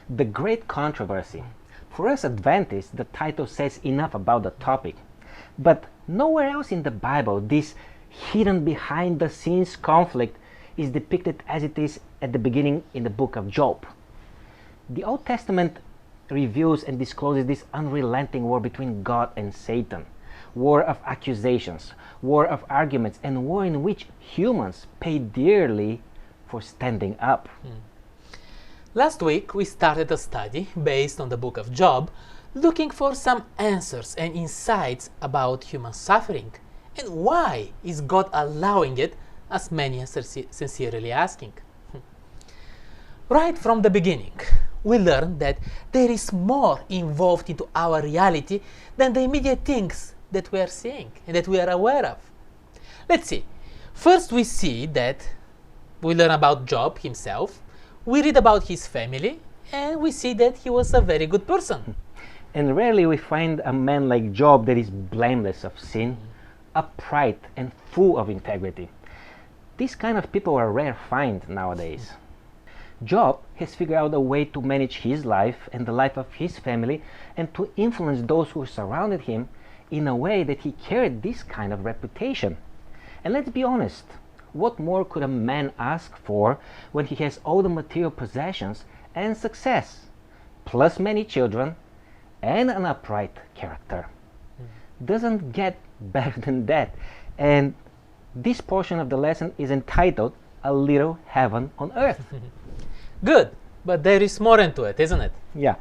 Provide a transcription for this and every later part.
The Great Controversy. For us Adventists, the title says enough about the topic. But nowhere else in the Bible this hidden behind the scenes conflict is depicted as it is at the beginning in the book of Job. The Old Testament reveals and discloses this unrelenting war between God and Satan. War of accusations, war of arguments, and war in which humans pay dearly for standing up. Last week we started a study based on the book of Job, looking for some answers and insights about human suffering and why is God allowing it, as many are sincerely asking. Right from the beginning, we learned that there is more involved into our reality than the immediate things that we are seeing and that we are aware of. Let's see. First we see that we learn about Job himself, we read about his family, and we see that he was a very good person. And rarely we find a man like Job that is blameless of sin, upright and full of integrity. These kind of people are rare find nowadays. Job has figured out a way to manage his life and the life of his family and to influence those who surrounded him in a way that he carried this kind of reputation. And let's be honest, what more could a man ask for when he has all the material possessions and success, plus many children and an upright character? Doesn't get better than that. And this portion of the lesson is entitled A Little Heaven on Earth. Good, but there is more into it, isn't it? Yeah.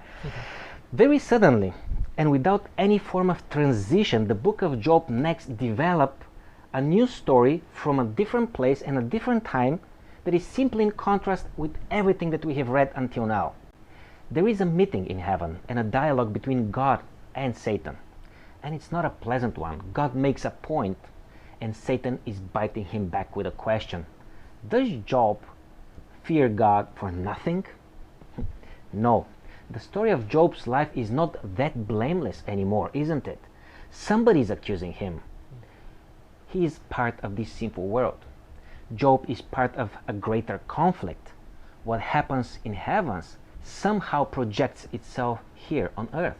Very suddenly, and without any form of transition, the book of Job next developed a new story from a different place and a different time that is simply in contrast with everything that we have read until now. There is a meeting in heaven and a dialogue between God and Satan. And it's not a pleasant one. God makes a point and Satan is biting him back with a question. Does Job fear God for nothing? No. The story of Job's life is not that blameless anymore, isn't it? Somebody is accusing him. He is part of this sinful world. Job is part of a greater conflict. What happens in heavens somehow projects itself here on earth.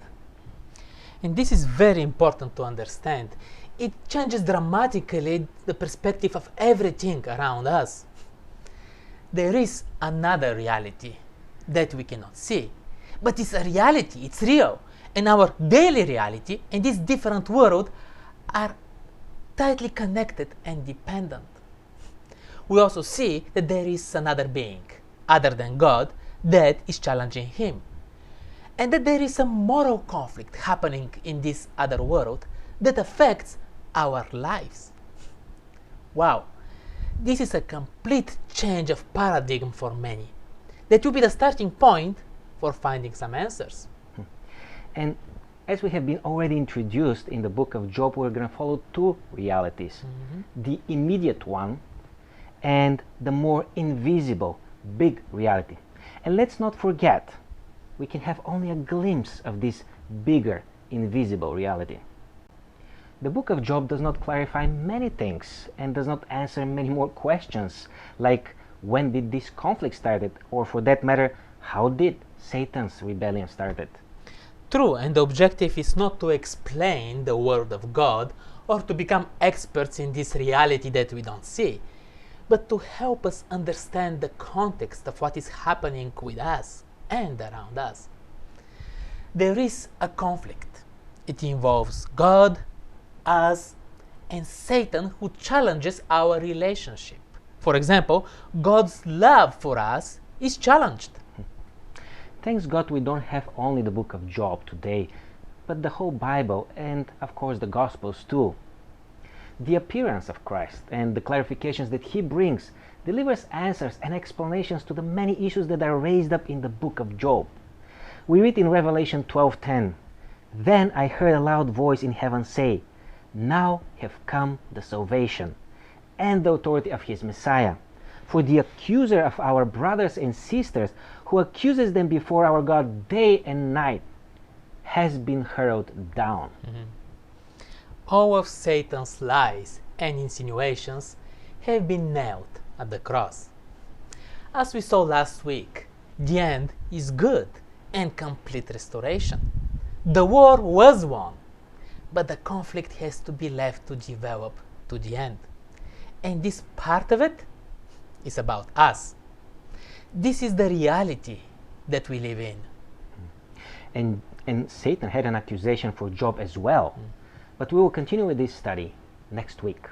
And this is very important to understand. It changes dramatically the perspective of everything around us. There is another reality that we cannot see, but it's a reality, it's real, and our daily reality and this different world are tightly connected and dependent. We also see that there is another being, other than God, that is challenging him, and that there is a moral conflict happening in this other world that affects our lives. Wow, this is a complete change of paradigm for many. That will be the starting point for finding some answers. And as we have been already introduced in the book of Job, we're going to follow two realities. The immediate one and the more invisible, big reality. And let's not forget, we can have only a glimpse of this bigger, invisible reality. The book of Job does not clarify many things and does not answer many more questions, like when did this conflict started, or for that matter, how did Satan's rebellion started? True, and the objective is not to explain the word of God or to become experts in this reality that we don't see, but to help us understand the context of what is happening with us and around us. There is a conflict. It involves God, us, and Satan, who challenges our relationship. For example, God's love for us is challenged. Thanks God we don't have only the book of Job today, but the whole Bible and of course the Gospels too. The appearance of Christ and the clarifications that he brings delivers answers and explanations to the many issues that are raised up in the book of Job. We read in Revelation 12:10, "Then I heard a loud voice in heaven say, 'Now have come the salvation and the authority of his Messiah. For the accuser of our brothers and sisters, who accuses them before our God day and night, has been hurled down.'" All of Satan's lies and insinuations have been nailed at the cross. As we saw last week, the end is good and complete restoration. The war was won, but the conflict has to be left to develop to the end. And this part of it is about us. This is the reality that we live in. And Satan had an accusation for Job as well. But we will continue with this study next week.